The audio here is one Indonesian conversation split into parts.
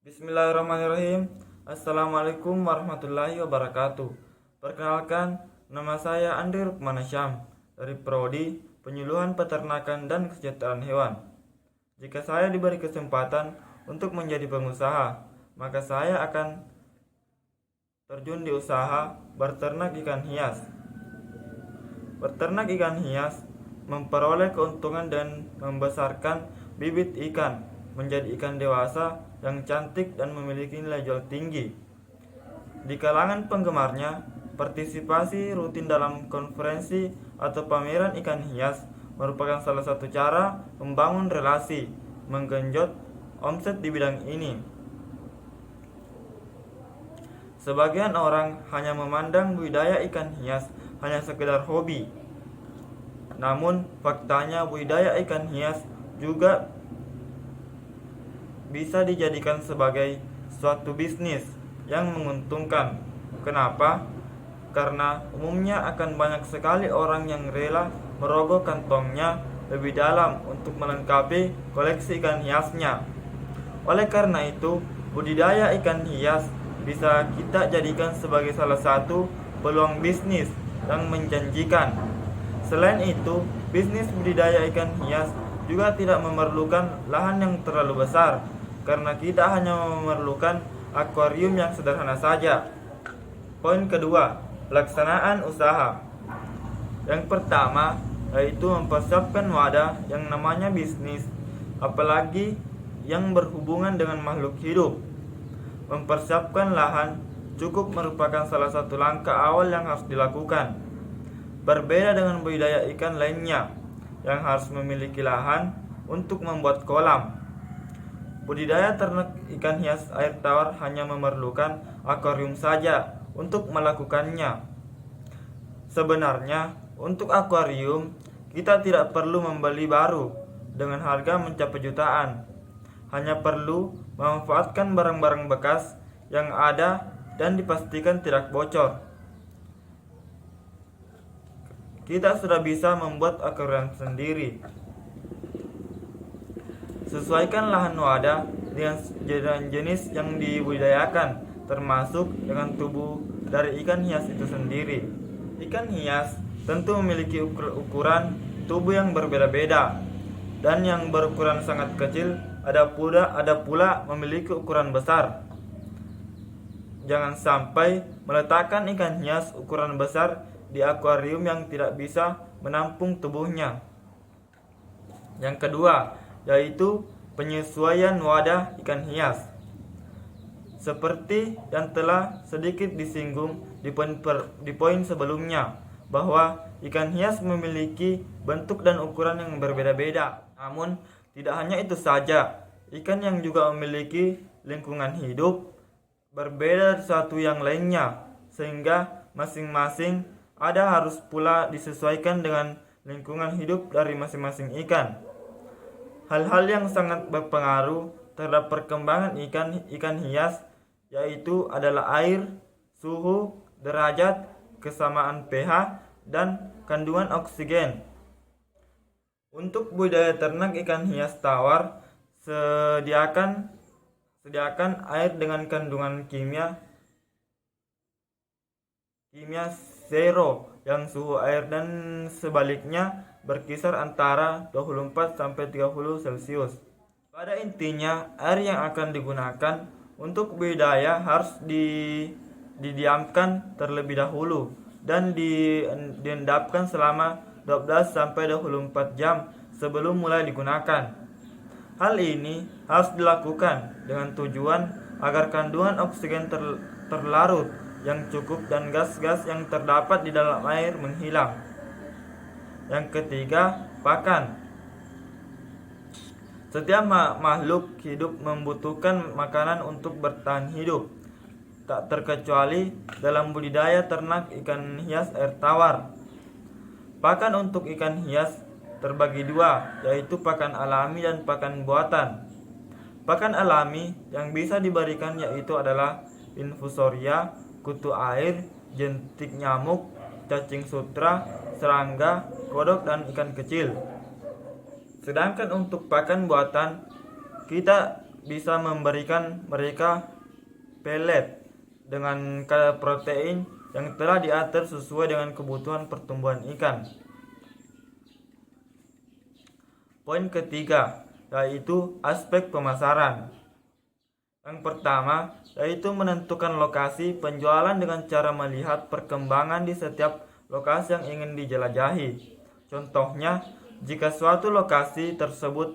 Bismillahirrahmanirrahim. Assalamualaikum warahmatullahi wabarakatuh. Perkenalkan, nama saya Andi Rukmana Syam dari Prodi Penyuluhan Peternakan dan Kesejahteraan Hewan. Jika saya diberi kesempatan untuk menjadi pengusaha, maka saya akan terjun di usaha berternak ikan hias. Berternak ikan hias memperoleh keuntungan dan membesarkan bibit ikan menjadi ikan dewasa yang cantik dan memiliki nilai jual tinggi. Di kalangan penggemarnya, partisipasi rutin dalam konferensi atau pameran ikan hias merupakan salah satu cara membangun relasi, menggenjot omset di bidang ini. Sebagian orang hanya memandang budidaya ikan hias hanya sekedar hobi. Namun, faktanya budidaya ikan hias juga bisa dijadikan sebagai suatu bisnis yang menguntungkan. Kenapa? Karena umumnya akan banyak sekali orang yang rela merogoh kantongnya lebih dalam untuk melengkapi koleksi ikan hiasnya. Oleh karena itu, budidaya ikan hias bisa kita jadikan sebagai salah satu peluang bisnis yang menjanjikan. Selain itu, bisnis budidaya ikan hias juga tidak memerlukan lahan yang terlalu besar, karena kita hanya memerlukan akuarium yang sederhana saja. Poin kedua, pelaksanaan usaha. Yang pertama, yaitu mempersiapkan wadah yang namanya bisnis, apalagi yang berhubungan dengan makhluk hidup. Mempersiapkan lahan cukup merupakan salah satu langkah awal yang harus dilakukan. Berbeda dengan budidaya ikan lainnya yang harus memiliki lahan untuk membuat kolam. Budidaya ternak ikan hias air tawar hanya memerlukan akuarium saja untuk melakukannya. Sebenarnya, untuk akuarium kita tidak perlu membeli baru dengan harga mencapai jutaan. Hanya perlu memanfaatkan barang-barang bekas yang ada dan dipastikan tidak bocor. Kita sudah bisa membuat akuarium sendiri. Sesuaikan lahan wadah dengan jenis yang dibudidayakan, termasuk dengan tubuh dari ikan hias itu sendiri. Ikan hias tentu memiliki ukuran tubuh yang berbeda-beda, dan yang berukuran sangat kecil ada pula memiliki ukuran besar. Jangan sampai meletakkan ikan hias ukuran besar di akuarium yang tidak bisa menampung tubuhnya. Yang kedua, yaitu penyesuaian wadah ikan hias. Seperti yang telah sedikit disinggung di poin sebelumnya, bahwa ikan hias memiliki bentuk dan ukuran yang berbeda-beda. Namun, tidak hanya itu saja, ikan yang juga memiliki lingkungan hidup berbeda satu yang lainnya, sehingga masing-masing ada harus pula disesuaikan dengan lingkungan hidup dari masing-masing ikan. Hal-hal yang sangat berpengaruh terhadap perkembangan ikan hias yaitu adalah air, suhu, derajat, kesamaan pH, dan kandungan oksigen. Untuk budidaya ternak ikan hias tawar, sediakan air dengan kandungan kimia zero yang suhu air dan sebaliknya berkisar antara 24 sampai 30 Celcius. Pada intinya, air yang akan digunakan untuk budidaya harus didiamkan terlebih dahulu dan diendapkan selama 12 sampai 24 jam sebelum mulai digunakan. Hal ini harus dilakukan dengan tujuan agar kandungan oksigen terlarut yang cukup dan gas-gas yang terdapat di dalam air menghilang. Yang ketiga, pakan. Setiap makhluk hidup membutuhkan makanan untuk bertahan hidup, tak terkecuali dalam budidaya ternak ikan hias air tawar. Pakan untuk ikan hias terbagi dua, yaitu pakan alami dan pakan buatan. Pakan alami yang bisa diberikan yaitu adalah infusoria, kutu air, jentik nyamuk, cacing sutra, serangga, kodok, dan ikan kecil. Sedangkan untuk pakan buatan, kita bisa memberikan mereka pelet dengan kadar protein yang telah diatur sesuai dengan kebutuhan pertumbuhan ikan. Poin ketiga, yaitu aspek pemasaran. Yang pertama, yaitu menentukan lokasi penjualan dengan cara melihat perkembangan di setiap lokasi yang ingin dijelajahi. Contohnya, jika suatu lokasi tersebut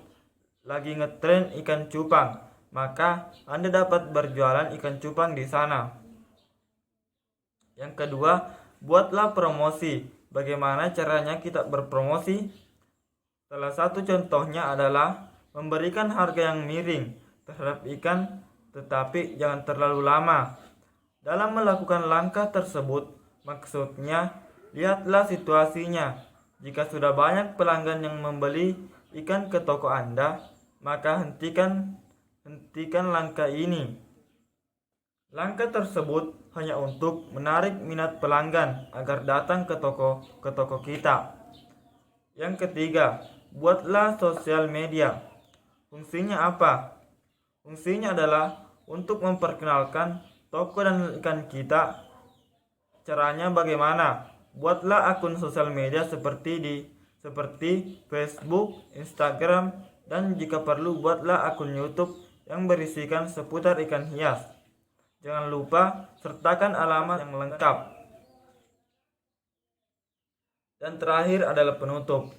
lagi ngetren ikan cupang, maka Anda dapat berjualan ikan cupang di sana. Yang kedua, buatlah promosi. Bagaimana caranya kita berpromosi? Salah satu contohnya adalah memberikan harga yang miring terhadap ikan, tetapi jangan terlalu lama. Dalam melakukan langkah tersebut, maksudnya lihatlah situasinya. Jika sudah banyak pelanggan yang membeli ikan ke toko Anda, maka hentikan langkah ini. Langkah tersebut hanya untuk menarik minat pelanggan agar datang ke toko kita. Yang ketiga, buatlah sosial media. Fungsinya apa? Fungsinya adalah untuk memperkenalkan toko dan ikan kita. Caranya bagaimana? Buatlah akun sosial media seperti Facebook, Instagram, dan jika perlu buatlah akun YouTube yang berisikan seputar ikan hias. Jangan lupa sertakan alamat yang lengkap. Dan terakhir adalah penutup.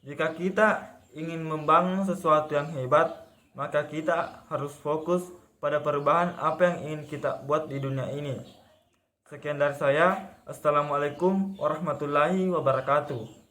Jika kita ingin membangun sesuatu yang hebat, maka kita harus fokus pada perubahan apa yang ingin kita buat di dunia ini. Sekian dari saya. Assalamualaikum warahmatullahi wabarakatuh.